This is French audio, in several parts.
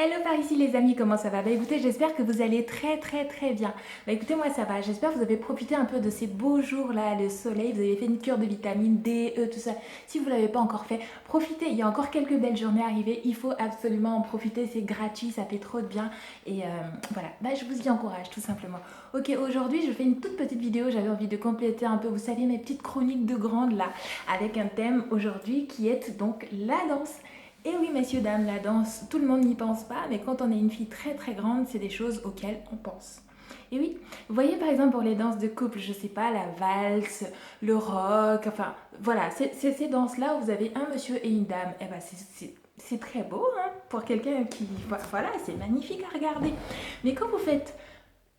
Hello par ici les amis, comment ça va? Bah écoutez, j'espère que vous allez très bien. Bah écoutez, moi ça va, j'espère que vous avez profité un peu de ces beaux jours là, le soleil, vous avez fait une cure de vitamine D, E, tout ça. Si vous ne l'avez pas encore fait, profitez, il y a encore quelques belles journées arrivées, il faut absolument en profiter, c'est gratuit, ça fait trop de bien. Et voilà, bah je vous y encourage tout simplement. Ok, aujourd'hui je fais une toute petite vidéo, j'avais envie de compléter un peu, vous savez, mes petites chroniques de grande là, avec un thème aujourd'hui qui est donc la danse. Et oui, messieurs, dames, la danse, tout le monde n'y pense pas, mais quand on est une fille très grande, c'est des choses auxquelles on pense. Et oui, vous voyez par exemple pour les danses de couple, je sais pas, la valse, le rock, enfin voilà, c'est ces danses-là où vous avez un monsieur et une dame. Et ben c'est très beau hein, pour quelqu'un qui... Voilà, c'est magnifique à regarder. Mais quand vous faites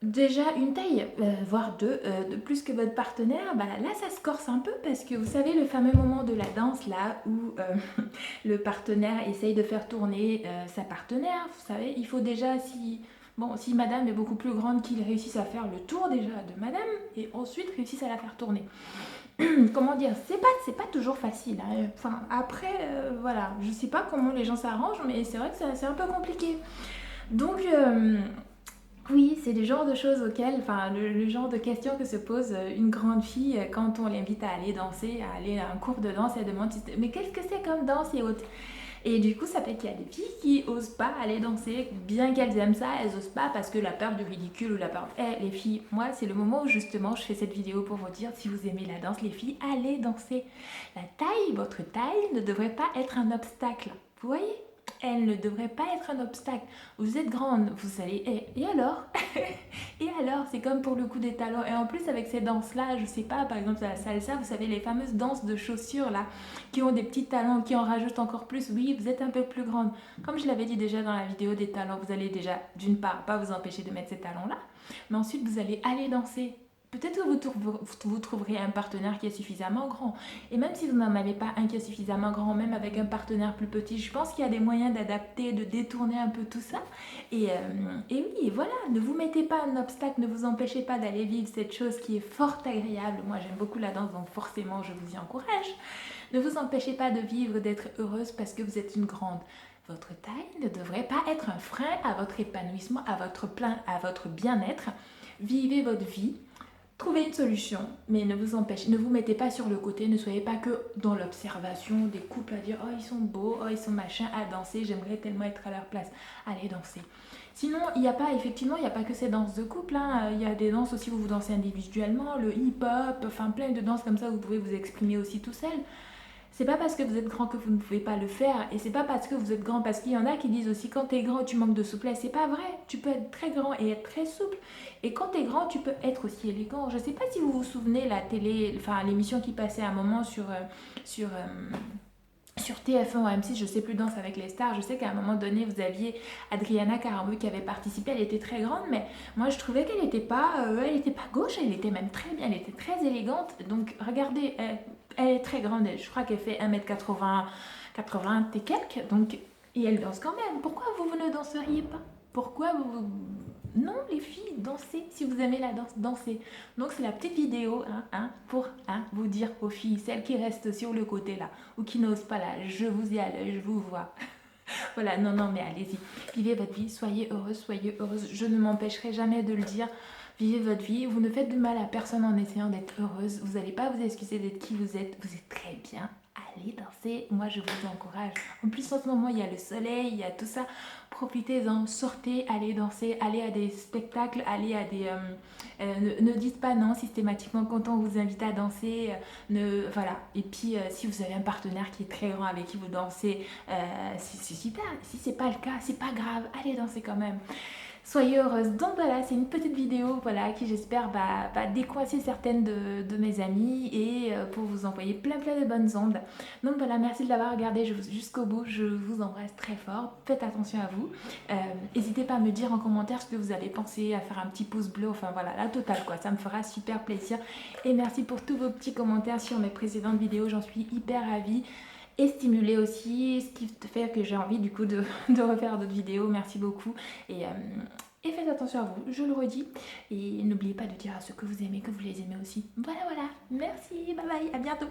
déjà une taille, voire deux, de plus que votre partenaire, bah, là ça se corse un peu parce que vous savez le fameux moment de la danse là où le partenaire essaye de faire tourner sa partenaire, vous savez, il faut déjà si madame est beaucoup plus grande qu'il réussisse à faire le tour déjà de madame et ensuite réussisse à la faire tourner. Comment dire, c'est pas toujours facile. Hein. Enfin après voilà, je sais pas comment les gens s'arrangent mais c'est vrai que c'est un peu compliqué. Donc oui, c'est le genre de choses auxquelles, enfin, le genre de questions que se pose une grande fille quand on l'invite à aller danser, à aller à un cours de danse. Elle demande mais qu'est-ce que c'est comme danse et autres. Et du coup, ça fait qu'il y a des filles qui osent pas aller danser, bien qu'elles aiment ça, elles osent pas parce que la peur du ridicule ou la peur. Eh, les filles, moi, c'est le moment où justement je fais cette vidéo pour vous dire si vous aimez la danse, les filles, allez danser. La taille, votre taille ne devrait pas être un obstacle. Vous voyez? Elle ne devrait pas être un obstacle. Vous êtes grande, vous allez... Et alors? Et alors? C'est comme pour le coup des talons. Et en plus, avec ces danses-là, je sais pas, par exemple, la salsa, vous savez, les fameuses danses de chaussures, là, qui ont des petits talons, qui en rajoutent encore plus. Oui, vous êtes un peu plus grande. Comme je l'avais dit déjà dans la vidéo des talons, vous allez déjà, d'une part, pas vous empêcher de mettre ces talons-là, mais ensuite, vous allez aller danser. Peut-être que vous trouverez un partenaire qui est suffisamment grand. Et même si vous n'en avez pas un qui est suffisamment grand, même avec un partenaire plus petit, je pense qu'il y a des moyens d'adapter, de détourner un peu tout ça. Et oui, voilà, ne vous mettez pas un obstacle, ne vous empêchez pas d'aller vivre cette chose qui est fort agréable. Moi, j'aime beaucoup la danse, donc forcément, je vous y encourage. Ne vous empêchez pas de vivre, d'être heureuse parce que vous êtes une grande. Votre taille ne devrait pas être un frein à votre épanouissement, à votre bien-être. Vivez votre vie. Trouvez une solution, mais ne vous mettez pas sur le côté, ne soyez pas que dans l'observation des couples à dire oh ils sont beaux, oh ils sont machins à danser, j'aimerais tellement être à leur place. Allez danser. Sinon, il n'y a pas, effectivement, il n'y a pas que ces danses de couple, hein. Il y a des danses aussi où vous dansez individuellement, le hip-hop, enfin plein de danses comme ça où vous pouvez vous exprimer aussi tout seul. C'est pas parce que vous êtes grand que vous ne pouvez pas le faire, et c'est pas parce que vous êtes grand, parce qu'il y en a qui disent aussi quand t'es grand tu manques de souplesse. C'est pas vrai, tu peux être très grand et être très souple, et quand t'es grand tu peux être aussi élégant. Je sais pas si vous vous souvenez la télé, enfin l'émission qui passait à un moment sur sur TF1 ou M6, je sais plus, Danse avec les stars. Je sais qu'à un moment donné, vous aviez Adriana Carambeu qui avait participé. Elle était très grande, mais moi je trouvais qu'elle était pas gauche. Elle était même très bien. Elle était très élégante. Donc regardez, elle est très grande. Je crois qu'elle fait 1m80, 80 et quelques. Donc et elle danse quand même. Pourquoi vous ne danseriez pas? Pourquoi vous... Non, les filles, dansez. Si vous aimez la danse, dansez. Donc c'est la petite vidéo pour vous dire aux filles, celles qui restent sur le côté là, ou qui n'osent pas là, je vous ai à l'œil, je vous vois. Voilà, non, mais allez-y. Vivez votre vie, soyez heureuse, soyez heureuse. Je ne m'empêcherai jamais de le dire. Vivez votre vie, vous ne faites de mal à personne en essayant d'être heureuse. Vous n'allez pas vous excuser d'être qui vous êtes très bien. Allez danser, moi je vous encourage. En plus en ce moment il y a le soleil, il y a tout ça. Profitez-en, sortez, allez danser, allez à des spectacles, allez à des... ne dites pas non systématiquement quand on vous invite à danser. Voilà. Et puis si vous avez un partenaire qui est très grand avec qui vous dansez, c'est super. Si c'est pas le cas, c'est pas grave, allez danser quand même. Soyez heureuse. Donc voilà, c'est une petite vidéo voilà, qui j'espère va décoincer certaines de mes amies et pour vous envoyer plein de bonnes ondes. Donc voilà, merci de l'avoir regardé jusqu'au bout. Je vous embrasse très fort. Faites attention à vous. N'hésitez pas à me dire en commentaire ce que vous avez pensé, à faire un petit pouce bleu. Enfin voilà, la totale quoi. Ça me fera super plaisir. Et merci pour tous vos petits commentaires sur mes précédentes vidéos. J'en suis hyper ravie. Et stimuler aussi, ce qui fait que j'ai envie du coup de refaire d'autres vidéos. Merci beaucoup. Et faites attention à vous, je le redis. Et n'oubliez pas de dire à ceux que vous aimez que vous les aimez aussi. Voilà, merci, bye bye, à bientôt.